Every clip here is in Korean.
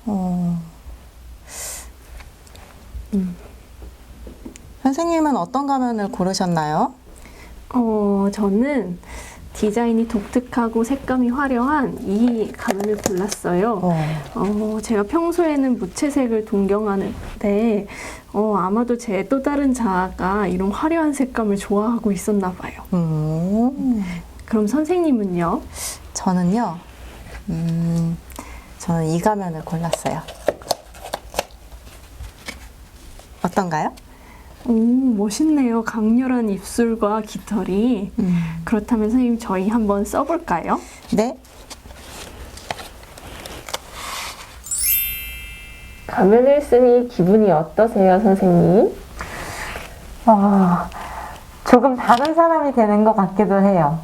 어, 선생님은 어떤 가면을 고르셨나요? 저는 디자인이 독특하고 색감이 화려한 이 가면을 골랐어요. 제가 평소에는 무채색을 동경하는데 아마도 제 또 다른 자아가 이런 화려한 색감을 좋아하고 있었나 봐요. 그럼 선생님은요? 저는요, 저는 이 가면을 골랐어요. 어떤가요? 오, 멋있네요. 강렬한 입술과 깃털이. 그렇다면 선생님 저희 한번 써볼까요? 네. 가면을 쓰니 기분이 어떠세요, 선생님? 조금 다른 사람이 되는 것 같기도 해요.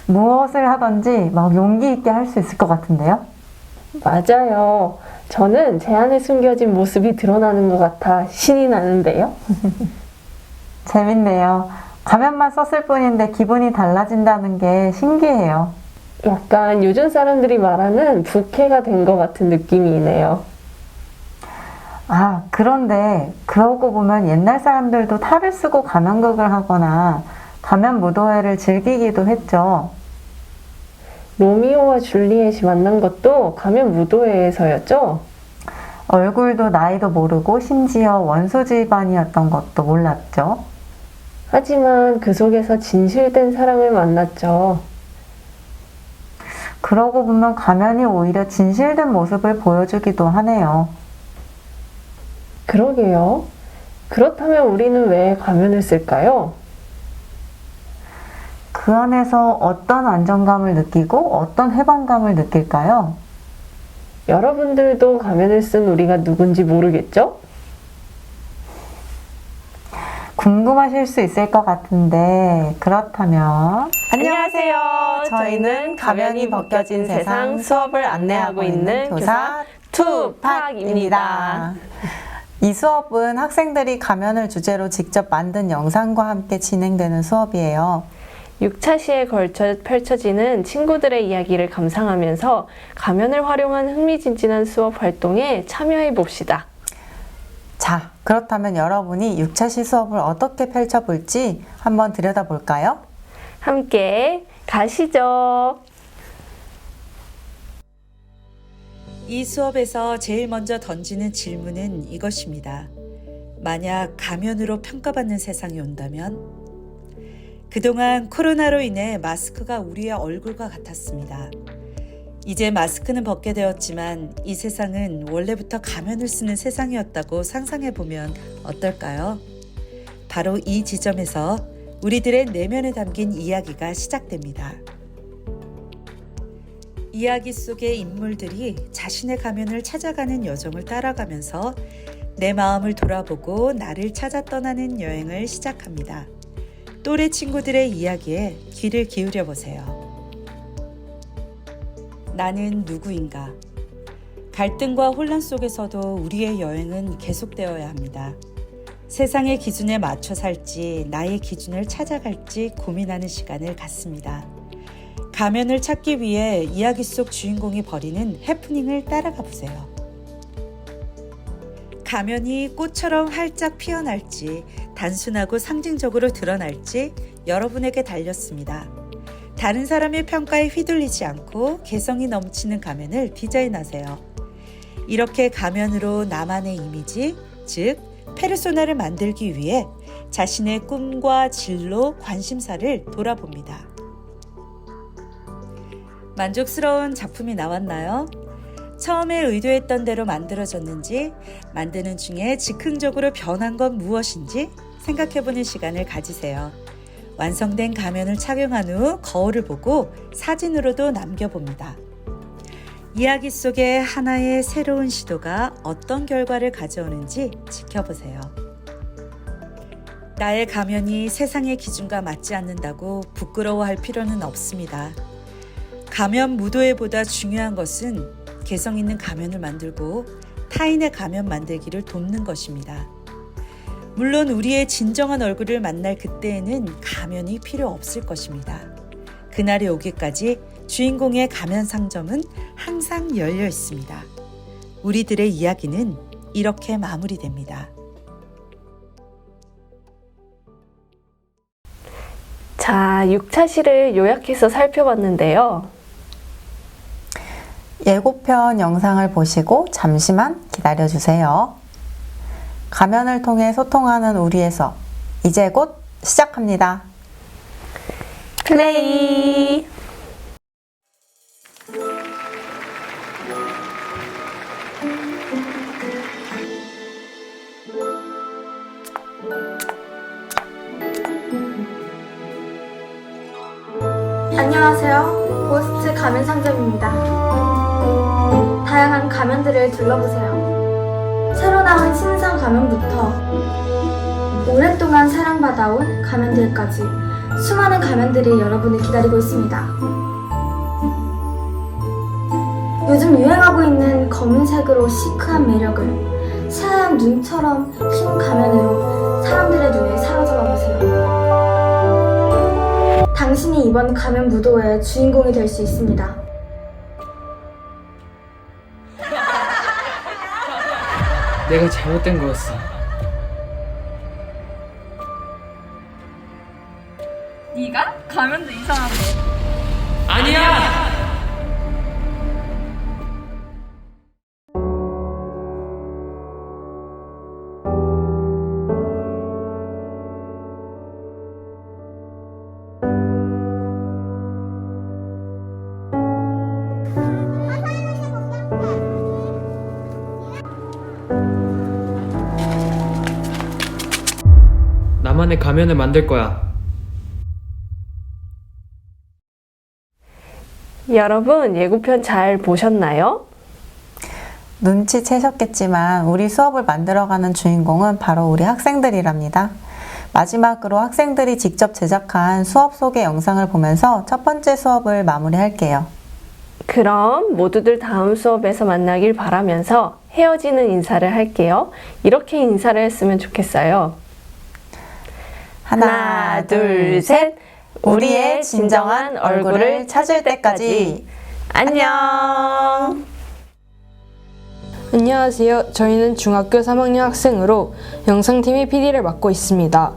무엇을 하든지 막 용기 있게 할 수 있을 것 같은데요? 맞아요. 저는 제 안에 숨겨진 모습이 드러나는 것 같아 신이 나는데요. 재밌네요. 가면만 썼을 뿐인데 기분이 달라진다는 게 신기해요. 약간 요즘 사람들이 말하는 부캐가 된 것 같은 느낌이네요. 그런데 그러고 보면 옛날 사람들도 탈을 쓰고 가면극을 하거나 가면 무도회를 즐기기도 했죠. 로미오와 줄리엣이 만난 것도 가면 무도회에서였죠? 얼굴도 나이도 모르고 심지어 원수 집안이었던 것도 몰랐죠. 하지만 그 속에서 진실된 사랑을 만났죠. 그러고 보면 가면이 오히려 진실된 모습을 보여주기도 하네요. 그러게요. 그렇다면 우리는 왜 가면을 쓸까요? 그 안에서 어떤 안정감을 느끼고 어떤 해방감을 느낄까요? 여러분들도 가면을 쓴 우리가 누군지 모르겠죠? 궁금하실 수 있을 것 같은데 그렇다면 안녕하세요. 저희는 가면이 벗겨진 세상 수업을 안내하고 있는 교사 투팍입니다. 이 수업은 학생들이 가면을 주제로 직접 만든 영상과 함께 진행되는 수업이에요. 6차 시에 걸쳐 펼쳐지는 친구들의 이야기를 감상하면서 가면을 활용한 흥미진진한 수업 활동에 참여해 봅시다. 자, 그렇다면 여러분이 6차 시 수업을 어떻게 펼쳐볼지 한번 들여다볼까요? 함께 가시죠. 이 수업에서 제일 먼저 던지는 질문은 이것입니다. 만약 가면으로 평가받는 세상이 온다면? 그동안 코로나로 인해 마스크가 우리의 얼굴과 같았습니다. 이제 마스크는 벗게 되었지만 이 세상은 원래부터 가면을 쓰는 세상이었다고 상상해보면 어떨까요? 바로 이 지점에서 우리들의 내면에 담긴 이야기가 시작됩니다. 이야기 속의 인물들이 자신의 가면을 찾아가는 여정을 따라가면서 내 마음을 돌아보고 나를 찾아 떠나는 여행을 시작합니다. 또래 친구들의 이야기에 귀를 기울여 보세요. 나는 누구인가? 갈등과 혼란 속에서도 우리의 여행은 계속되어야 합니다. 세상의 기준에 맞춰 살지 나의 기준을 찾아갈지 고민하는 시간을 갖습니다. 가면을 찾기 위해 이야기 속 주인공이 벌이는 해프닝을 따라가 보세요. 가면이 꽃처럼 활짝 피어날지 단순하고 상징적으로 드러날지 여러분에게 달렸습니다. 다른 사람의 평가에 휘둘리지 않고 개성이 넘치는 가면을 디자인하세요. 이렇게 가면으로 나만의 이미지, 즉 페르소나를 만들기 위해 자신의 꿈과 진로, 관심사를 돌아봅니다. 만족스러운 작품이 나왔나요? 처음에 의도했던 대로 만들어졌는지, 만드는 중에 즉흥적으로 변한 건 무엇인지 생각해보는 시간을 가지세요. 완성된 가면을 착용한 후 거울을 보고 사진으로도 남겨봅니다. 이야기 속에 하나의 새로운 시도가 어떤 결과를 가져오는지 지켜보세요. 나의 가면이 세상의 기준과 맞지 않는다고 부끄러워할 필요는 없습니다. 가면 무도회보다 중요한 것은 개성 있는 가면을 만들고 타인의 가면 만들기를 돕는 것입니다. 물론 우리의 진정한 얼굴을 만날 그때에는 가면이 필요 없을 것입니다. 그날이 오기까지 주인공의 가면 상점은 항상 열려 있습니다. 우리들의 이야기는 이렇게 마무리됩니다. 자, 6차 시를 요약해서 살펴봤는데요. 예고편 영상을 보시고 잠시만 기다려주세요. 가면을 통해 소통하는 우리에서 이제 곧 시작합니다. 플레이! 안녕하세요. 고스트 가면 상점입니다. 다양한 가면들을 둘러보세요. 새로 나온 신상 가면부터 오랫동안 사랑받아온 가면들까지 수많은 가면들이 여러분을 기다리고 있습니다. 요즘 유행하고 있는 검은색으로 시크한 매력을 새하얀 눈처럼 흰 가면으로 사람들의 눈에 사로잡아 보세요. 당신이 이번 가면 무도회의 주인공이 될 수 있습니다. 내가 잘못된 거였어. 네가? 가면도 이상한데. 아니야! 나만의 가면을 만들 거야. 여러분, 예고편 잘 보셨나요? 눈치채셨겠지만 우리 수업을 만들어가는 주인공은 바로 우리 학생들이랍니다. 마지막으로 학생들이 직접 제작한 수업 소개 영상을 보면서 첫 번째 수업을 마무리할게요. 그럼 모두들 다음 수업에서 만나길 바라면서 헤어지는 인사를 할게요. 이렇게 인사를 했으면 좋겠어요. 하나, 둘, 셋. 우리의 진정한 얼굴을 찾을 때까지. 안녕. 안녕하세요. 저희는 중학교 3학년 학생으로 영상팀의 PD를 맡고 있습니다.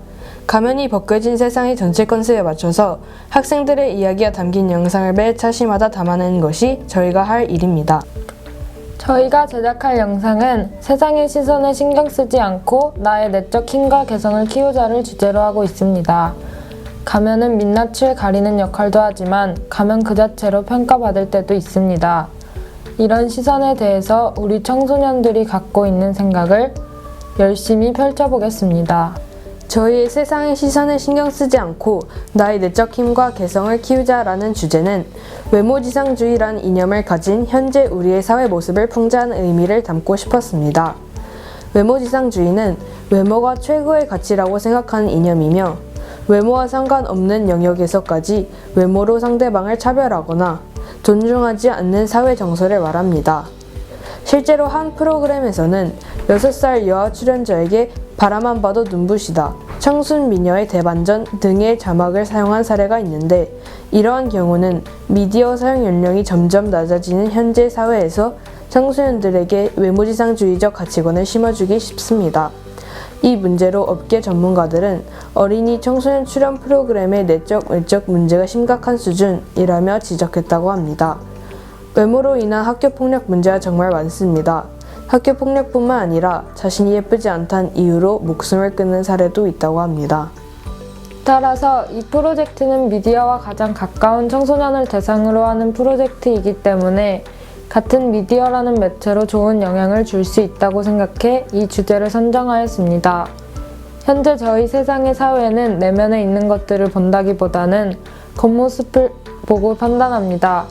가면이 벗겨진 세상의 전체 컨셉에 맞춰서 학생들의 이야기가 담긴 영상을 매 차시마다 담아내는 것이 저희가 할 일입니다. 저희가 제작할 영상은 세상의 시선에 신경 쓰지 않고 나의 내적 힘과 개성을 키우자를 주제로 하고 있습니다. 가면은 민낯을 가리는 역할도 하지만 가면 그 자체로 평가받을 때도 있습니다. 이런 시선에 대해서 우리 청소년들이 갖고 있는 생각을 열심히 펼쳐보겠습니다. 저희의 세상의 시선에 신경 쓰지 않고 나의 내적 힘과 개성을 키우자라는 주제는 외모지상주의라는 이념을 가진 현재 우리의 사회 모습을 풍자하는 의미를 담고 싶었습니다. 외모지상주의는 외모가 최고의 가치라고 생각하는 이념이며 외모와 상관없는 영역에서까지 외모로 상대방을 차별하거나 존중하지 않는 사회 정서를 말합니다. 실제로 한 프로그램에서는 6살 여아 출연자에게 바라만 봐도 눈부시다, 청순 미녀의 대반전 등의 자막을 사용한 사례가 있는데 이러한 경우는 미디어 사용 연령이 점점 낮아지는 현재 사회에서 청소년들에게 외모지상주의적 가치관을 심어주기 쉽습니다. 이 문제로 업계 전문가들은 어린이 청소년 출연 프로그램의 내적 외적 문제가 심각한 수준이라며 지적했다고 합니다. 외모로 인한 학교폭력 문제가 정말 많습니다. 학교폭력뿐만 아니라 자신이 예쁘지 않다는 이유로 목숨을 끊는 사례도 있다고 합니다. 따라서 이 프로젝트는 미디어와 가장 가까운 청소년을 대상으로 하는 프로젝트이기 때문에 같은 미디어라는 매체로 좋은 영향을 줄 수 있다고 생각해 이 주제를 선정하였습니다. 현재 저희 세상의 사회는 내면에 있는 것들을 본다기보다는 겉모습을 보고 판단합니다.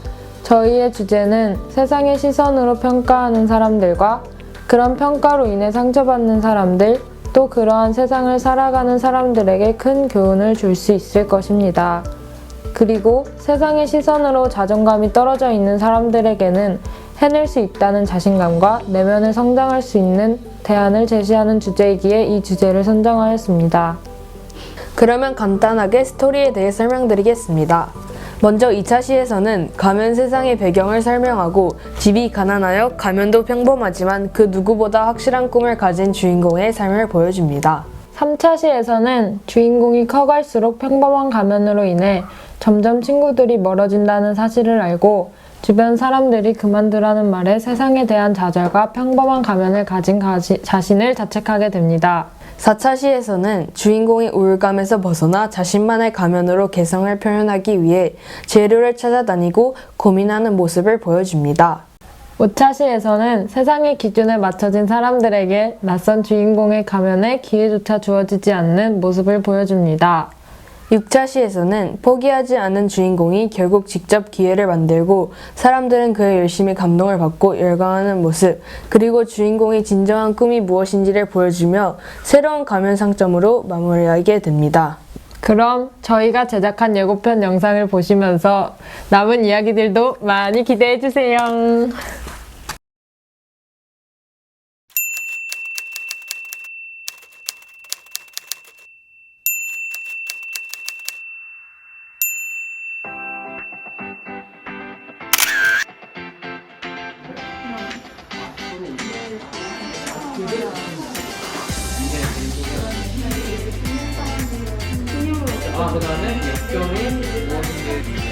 저희의 주제는 세상의 시선으로 평가하는 사람들과 그런 평가로 인해 상처받는 사람들, 또 그러한 세상을 살아가는 사람들에게 큰 교훈을 줄 수 있을 것입니다. 그리고 세상의 시선으로 자존감이 떨어져 있는 사람들에게는 해낼 수 있다는 자신감과 내면을 성장할 수 있는 대안을 제시하는 주제이기에 이 주제를 선정하였습니다. 그러면 간단하게 스토리에 대해 설명드리겠습니다. 먼저 2차 시에서는 가면 세상의 배경을 설명하고 집이 가난하여 가면도 평범하지만 그 누구보다 확실한 꿈을 가진 주인공의 삶을 보여줍니다. 3차 시에서는 주인공이 커갈수록 평범한 가면으로 인해 점점 친구들이 멀어진다는 사실을 알고 주변 사람들이 그만두라는 말에 세상에 대한 좌절과 평범한 가면을 가진 자신을 자책하게 됩니다. 4차 시에서는 주인공이 우울감에서 벗어나 자신만의 가면으로 개성을 표현하기 위해 재료를 찾아다니고 고민하는 모습을 보여줍니다. 5차 시에서는 세상의 기준에 맞춰진 사람들에게 낯선 주인공의 가면에 기회조차 주어지지 않는 모습을 보여줍니다. 6차 시에서는 포기하지 않은 주인공이 결국 직접 기회를 만들고 사람들은 그의 열심히 감동을 받고 열광하는 모습, 그리고 주인공의 진정한 꿈이 무엇인지를 보여주며 새로운 가면 상점으로 마무리하게 됩니다. 그럼 저희가 제작한 예고편 영상을 보시면서 남은 이야기들도 많이 기대해주세요. 그 다음에 역경이 무엇인지.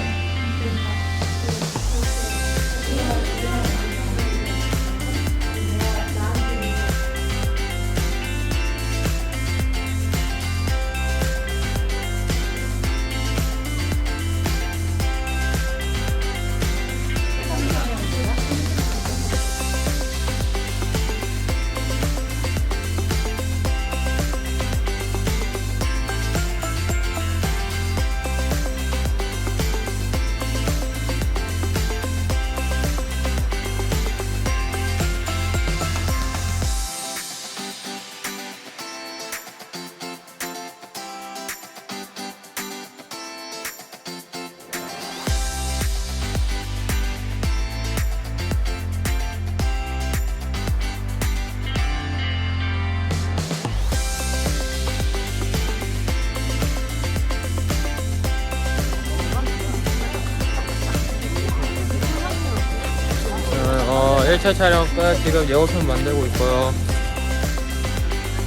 어, 1차 촬영 끝. 지금 예고편 만들고 있고요.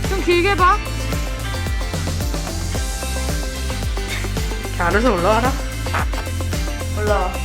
좀 길게 봐. 알아서 올라와라. 올라와.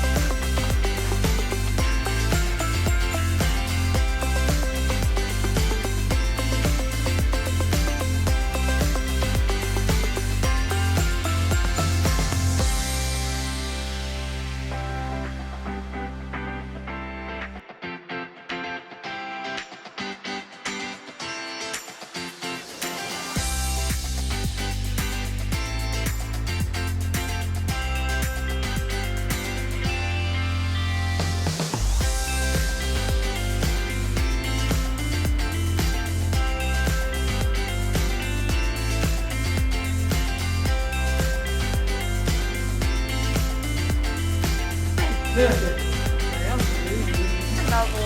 나고